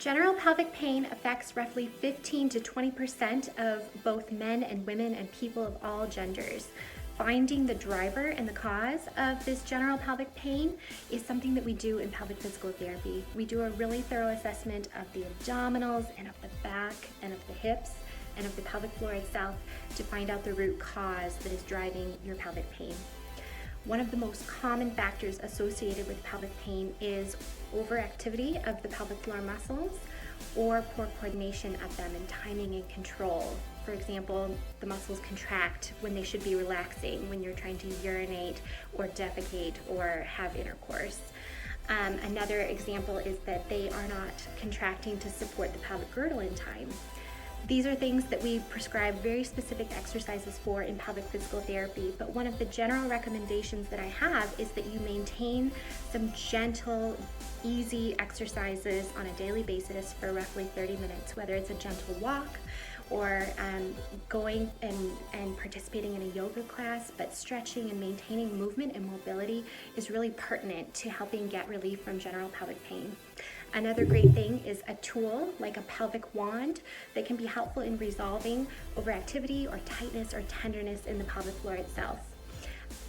General pelvic pain affects roughly 15 to 20% of both men and women and people of all genders. Finding the driver and the cause of this general pelvic pain is something that we do in pelvic physical therapy. We do a really thorough assessment of the abdominals and of the back and of the hips and of the pelvic floor itself to find out the root cause that is driving your pelvic pain. One of the most common factors associated with pelvic pain is overactivity of the pelvic floor muscles or poor coordination of them and timing and control. For example, the muscles contract when they should be relaxing, when you're trying to urinate or defecate or have intercourse. Another example is that they are not contracting to support the pelvic girdle in time. These are things that we prescribe very specific exercises for in pelvic physical therapy, but one of the general recommendations that I have is that you maintain some gentle, easy exercises on a daily basis for roughly 30 minutes, whether it's a gentle walk or going and participating in a yoga class, but stretching and maintaining movement and mobility is really pertinent to helping get relief from general pelvic pain. Another great thing is a tool like a pelvic wand that can be helpful in resolving overactivity or tightness or tenderness in the pelvic floor itself.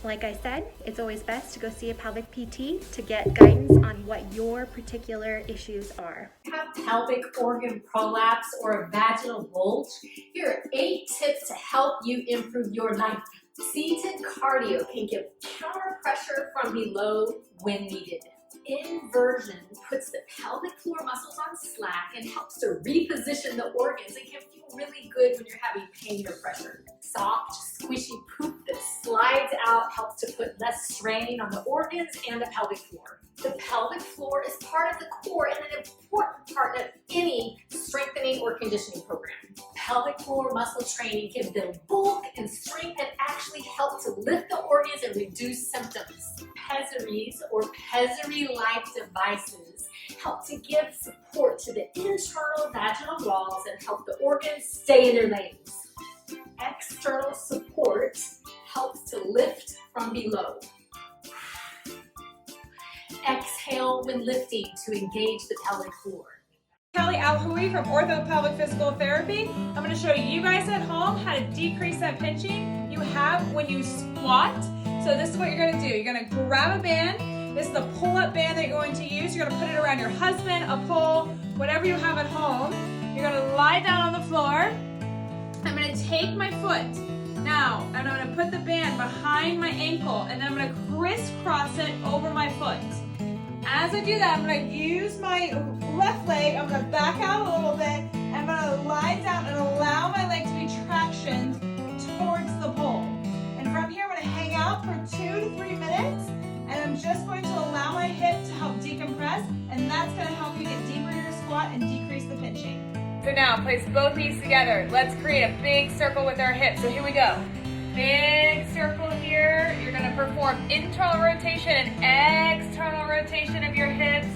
Like I said, it's always best to go see a pelvic PT to get guidance on what your particular issues are. Have pelvic organ prolapse or a vaginal bulge? Here are 8 tips to help you improve your life. Seated cardio can give counter pressure from below when needed. Inversion puts the pelvic floor muscles on slack and helps to reposition the organs and can feel really good when you're having pain or pressure. Soft, squishy poop that slides out helps to put less strain on the organs and the pelvic floor. The pelvic floor is part of the core and an important part of any strengthening or conditioning program. Pelvic floor muscle training can build bulk and strength and actually help to lift the organs and reduce symptoms. Pessaries or pessary-like devices help to give support to the internal vaginal walls and help the organs stay in their lanes. External support helps to lift from below. Exhale when lifting to engage the pelvic floor. Kelly Alhui from Ortho Pelvic Physical Therapy. I'm going to show you guys at home how to decrease that pinching you have when you squat. So this is what you're going to do. You're going to grab a band. This is the pull-up band that you're going to use. You're going to put it around your husband, a pole, whatever you have at home. You're going to lie down on the floor. I'm going to take my foot. Now, I'm going to put the band behind my ankle and then I'm going to crisscross it over my foot. As I do that, I'm going to use my left leg. I'm going to back out a little bit. I'm going to lie down and allow my leg to be tractioned towards the pole. And from here, I'm going to hang out for 2 to 3 minutes. And I'm just going to allow my hip to help decompress. And that's going to help you get deeper in your squat and decrease the pinching. So now, place both knees together. Let's create a big circle with our hips. So here we go. Big circle here. You're going to perform internal rotation and external rotation of your hips.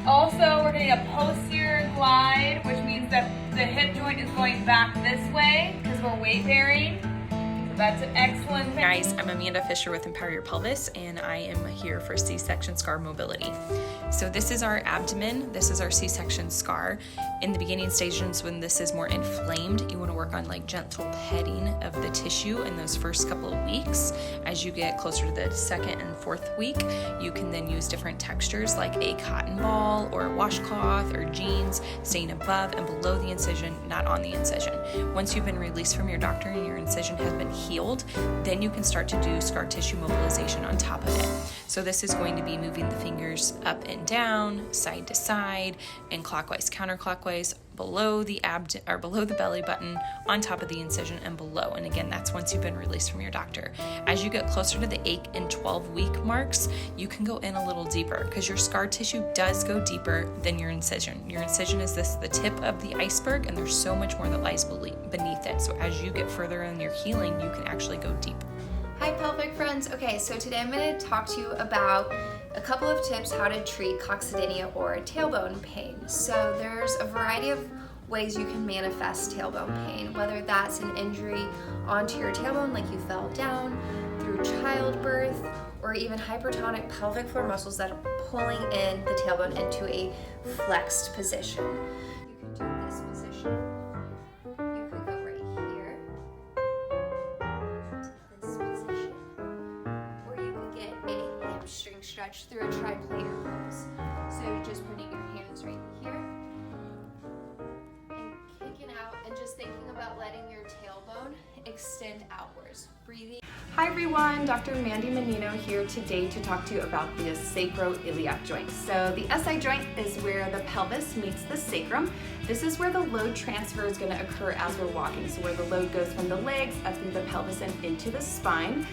Also, we're getting a posterior glide, which means that the hip joint is going back this way because we're weight bearing. So that's an excellent thing. Guys, I'm Amanda Fisher with Empower Your Pelvis, and I am here for C-section scar mobility. So this is our abdomen. This is our C-section scar. In the beginning stages, when this is more inflamed, you want to work on like gentle petting of the tissue in those first couple of weeks. As you get closer to the 2nd and 4th week, you can then use different textures like a cotton ball or a washcloth or jeans, staying above and below the incision, not on the incision. Once you've been released from your doctor and your incision has been healed, then you can start to do scar tissue mobilization on top of it. So this is going to be moving the fingers up and down, side to side, and clockwise, counterclockwise, below the below the belly button, on top of the incision, and below. And again, that's once you've been released from your doctor. As you get closer to the 8 and 12 week marks, you can go in a little deeper because your scar tissue does go deeper than your incision. Your incision is the tip of the iceberg, and there's so much more that lies beneath it. So as you get further in your healing, you can actually go deeper. Hi pelvic friends. Okay, so today I'm going to talk to you about a couple of tips how to treat coccydynia or tailbone pain. So there's a variety of ways you can manifest tailbone pain, whether that's an injury onto your tailbone like you fell down, through childbirth, or even hypertonic pelvic floor muscles that are pulling in the tailbone into a flexed position. You can do this position. You could go right here to this position, or you could get a hamstring stretch through a triplanar pose. So you're just putting your hands right here and kicking out and just thinking about letting your tailbone extend outwards. Breathing. Hi everyone, Dr. Mandy Menino here today to talk to you about the sacroiliac joint. So the SI joint is where the pelvis meets the sacrum. This is where the load transfer is going to occur as we're walking. So where the load goes from the legs up through the pelvis and into the spine.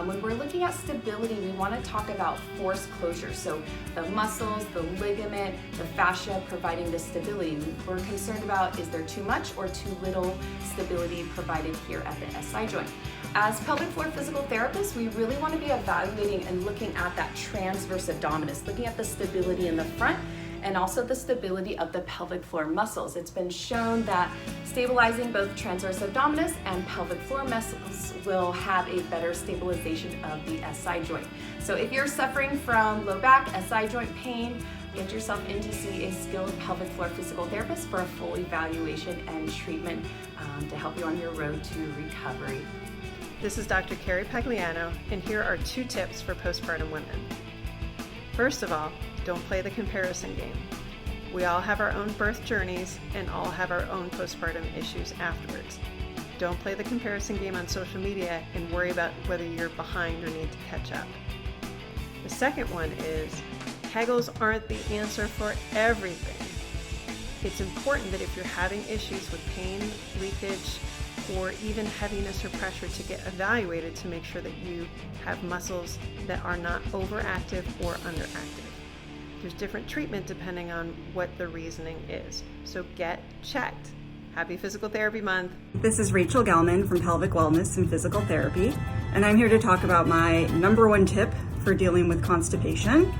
When we're looking at stability, we want to talk about force closure. So the muscles, the ligament, the fascia providing the stability. We're concerned about, is there too much or too little stability provided here at the SI joint? As pelvic floor physical therapists, we really want to be evaluating and looking at that transverse abdominis, looking at the stability in the front and also the stability of the pelvic floor muscles. It's been shown that stabilizing both transverse abdominis and pelvic floor muscles will have a better stabilization of the SI joint. So if you're suffering from low back, SI joint pain, get yourself in to see a skilled pelvic floor physical therapist for a full evaluation and treatment to help you on your road to recovery. This is Dr. Carrie Pagliano, and here are 2 tips for postpartum women. First of all, don't play the comparison game. We all have our own birth journeys and all have our own postpartum issues afterwards. Don't play the comparison game on social media and worry about whether you're behind or need to catch up. The second one is, Kegels aren't the answer for everything. It's important that if you're having issues with pain, leakage, or even heaviness or pressure, to get evaluated to make sure that you have muscles that are not overactive or underactive. There's different treatment depending on what the reasoning is. So get checked. Happy Physical Therapy Month. This is Rachel Gelman from Pelvic Wellness and Physical Therapy, and I'm here to talk about my #1 tip for dealing with constipation.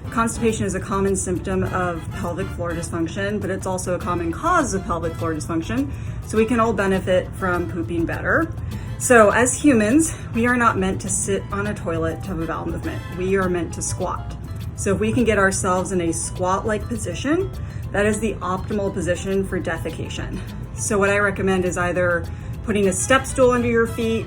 Constipation is a common symptom of pelvic floor dysfunction, but it's also a common cause of pelvic floor dysfunction, so we can all benefit from pooping better. So as humans, we are not meant to sit on a toilet to have a bowel movement. We are meant to squat. So if we can get ourselves in a squat-like position, that is the optimal position for defecation. So what I recommend is either putting a step stool under your feet,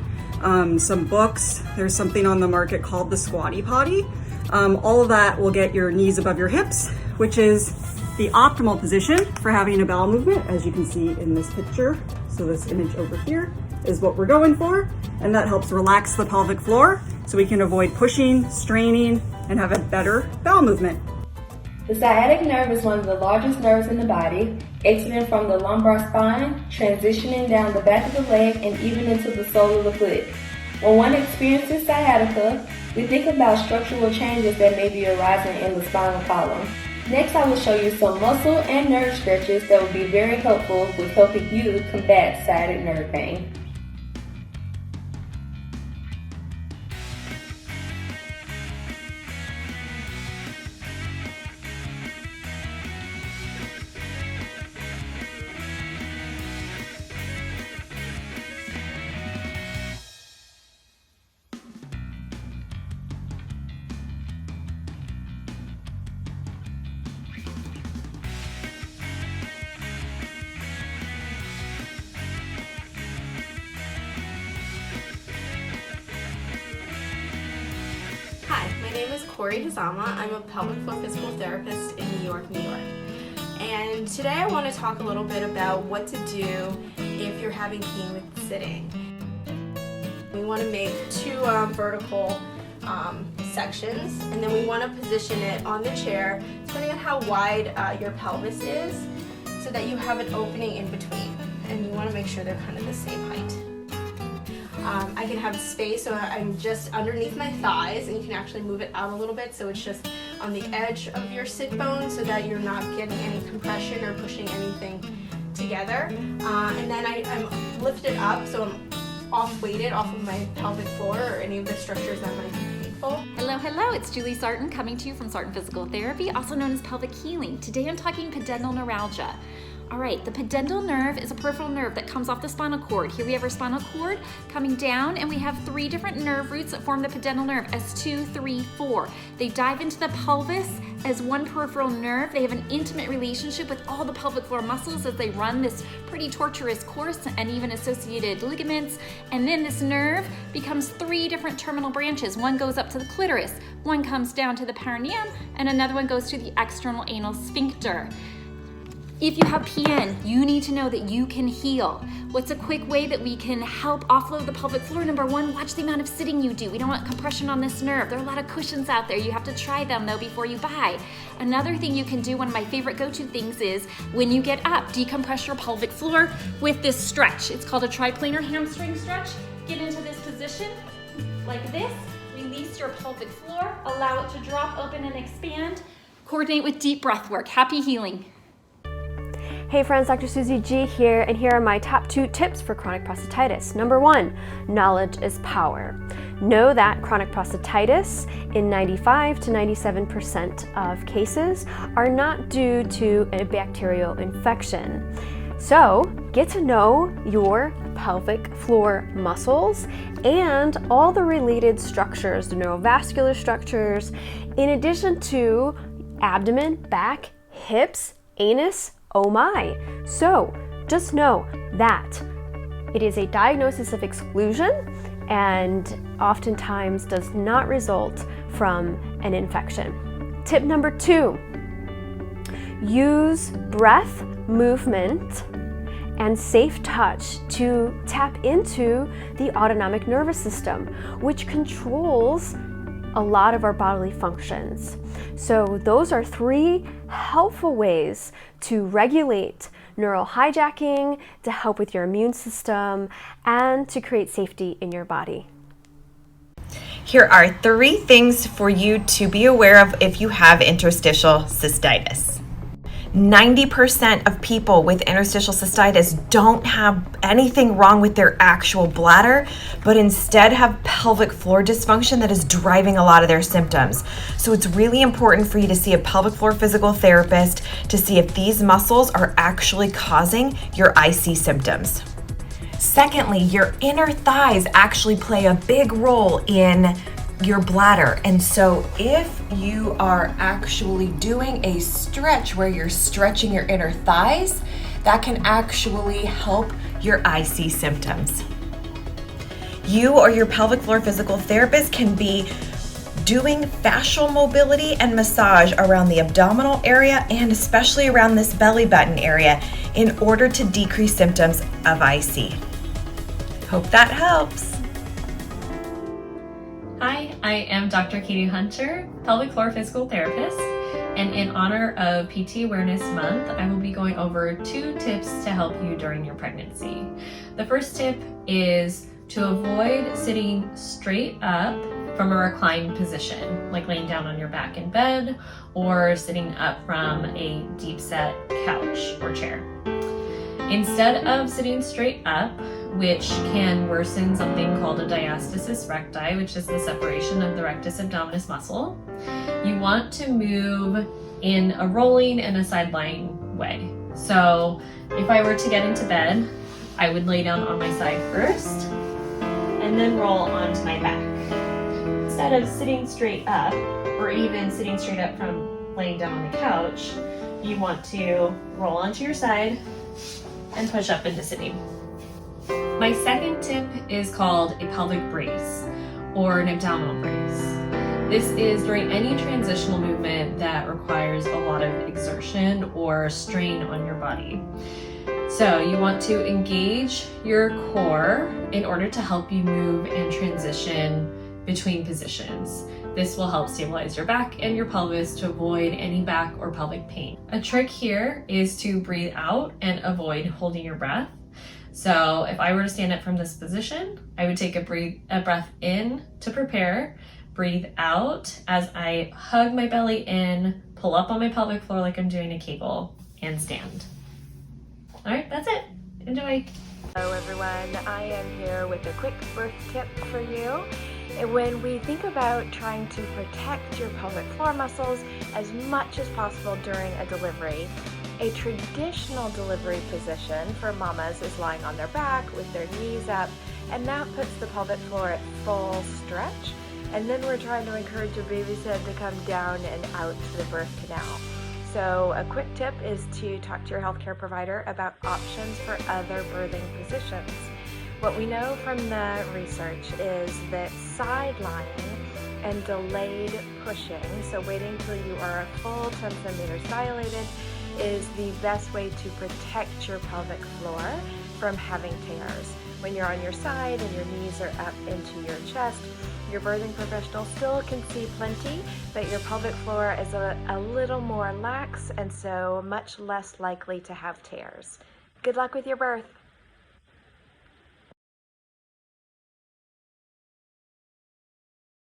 some books. There's something on the market called the Squatty Potty. All of that will get your knees above your hips, which is the optimal position for having a bowel movement, as you can see in this picture. So this image over here is what we're going for, and that helps relax the pelvic floor so we can avoid pushing, straining, and have a better bowel movement. The sciatic nerve is one of the largest nerves in the body, exiting from the lumbar spine, transitioning down the back of the leg, and even into the sole of the foot. When one experiences sciatica, we think about structural changes that may be arising in the spinal column. Next, I will show you some muscle and nerve stretches that will be very helpful with helping you combat sciatic nerve pain. Hi, my name is Corey Hazama. I'm a pelvic floor physical therapist in New York, New York. And today I want to talk a little bit about what to do if you're having pain with sitting. We want to make 2 vertical sections, and then we want to position it on the chair depending on how wide your pelvis is, so that you have an opening in between, and you want to make sure they're kind of the same height. I can have space, so I'm just underneath my thighs, and you can actually move it out a little bit so it's just on the edge of your sit bone so that you're not getting any compression or pushing anything together. And then I'm lifted up, so I'm off-weighted off of my pelvic floor or any of the structures that might be painful. Hello, hello, it's Julie Sarton coming to you from Sarton Physical Therapy, also known as Pelvic Healing. Today I'm talking pudendal neuralgia. All right, the pudendal nerve is a peripheral nerve that comes off the spinal cord. Here we have our spinal cord coming down, and we have 3 different nerve roots that form the pudendal nerve, S2, 3, 4. They dive into the pelvis as one peripheral nerve. They have an intimate relationship with all the pelvic floor muscles as they run this pretty tortuous course and even associated ligaments. And then this nerve becomes 3 different terminal branches. One goes up to the clitoris, one comes down to the perineum, and another one goes to the external anal sphincter. If you have PN, you need to know that you can heal. What's a quick way that we can help offload the pelvic floor? Number 1, watch the amount of sitting you do. We don't want compression on this nerve. There are a lot of cushions out there. You have to try them though before you buy. Another thing you can do, one of my favorite go-to things, is when you get up, decompress your pelvic floor with this stretch. It's called a triplanar hamstring stretch. Get into this position like this. Release your pelvic floor. Allow it to drop, open, and expand. Coordinate with deep breath work. Happy healing. Hey friends, Dr. Susie G here, and here are my top 2 tips for chronic prostatitis. Number 1, knowledge is power. Know that chronic prostatitis in 95 to 97% of cases are not due to a bacterial infection. So get to know your pelvic floor muscles and all the related structures, the neurovascular structures, in addition to abdomen, back, hips, anus. Oh my! So just know that it is a diagnosis of exclusion and oftentimes does not result from an infection. Tip number 2, use breath, movement, and safe touch to tap into the autonomic nervous system, which controls a lot of our bodily functions. So those are 3 helpful ways to regulate neural hijacking, to help with your immune system, and to create safety in your body. Here are 3 things for you to be aware of if you have interstitial cystitis. 90% of people with interstitial cystitis don't have anything wrong with their actual bladder, but instead have pelvic floor dysfunction that is driving a lot of their symptoms. So it's really important for you to see a pelvic floor physical therapist to see if these muscles are actually causing your IC symptoms. Secondly, your inner thighs actually play a big role in your bladder, and so if you are actually doing a stretch where you're stretching your inner thighs, that can actually help your IC symptoms. You or your pelvic floor physical therapist can be doing fascial mobility and massage around the abdominal area and especially around this belly button area in order to decrease symptoms of IC. Hope that helps. Hi, I am Dr. Katie Hunter, pelvic floor physical therapist, and in honor of PT Awareness Month, I will be going over 2 tips to help you during your pregnancy. The first tip is to avoid sitting straight up from a reclined position, like laying down on your back in bed or sitting up from a deep set couch or chair. Instead of sitting straight up, which can worsen something called a diastasis recti, which is the separation of the rectus abdominis muscle, you want to move in a rolling and a side-lying way. So if I were to get into bed, I would lay down on my side first and then roll onto my back. Instead of sitting straight up, or even sitting straight up from laying down on the couch, you want to roll onto your side and push up into sitting. My second tip is called a pelvic brace or an abdominal brace. This is during any transitional movement that requires a lot of exertion or strain on your body. So you want to engage your core in order to help you move and transition between positions. This will help stabilize your back and your pelvis to avoid any back or pelvic pain. A trick here is to breathe out and avoid holding your breath. So if I were to stand up from this position, I would take a breath in to prepare, breathe out as I hug my belly in, pull up on my pelvic floor like I'm doing a cable, and stand. All right, that's it. Enjoy. Hello everyone, I am here with a quick birth tip for you. When we think about trying to protect your pelvic floor muscles as much as possible during a delivery, A traditional delivery position for mamas is lying on their back with their knees up, and that puts the pelvic floor at full stretch. And then we're trying to encourage your baby's head to come down and out to the birth canal. So a quick tip is to talk to your healthcare provider about options for other birthing positions. What we know from the research is that side lying and delayed pushing, so waiting till you are a full 10 centimeters dilated, is the best way to protect your pelvic floor from having tears. When you're on your side and your knees are up into your chest, your birthing professional still can see plenty, but your pelvic floor is a little more lax and so much less likely to have tears. Good luck with your birth.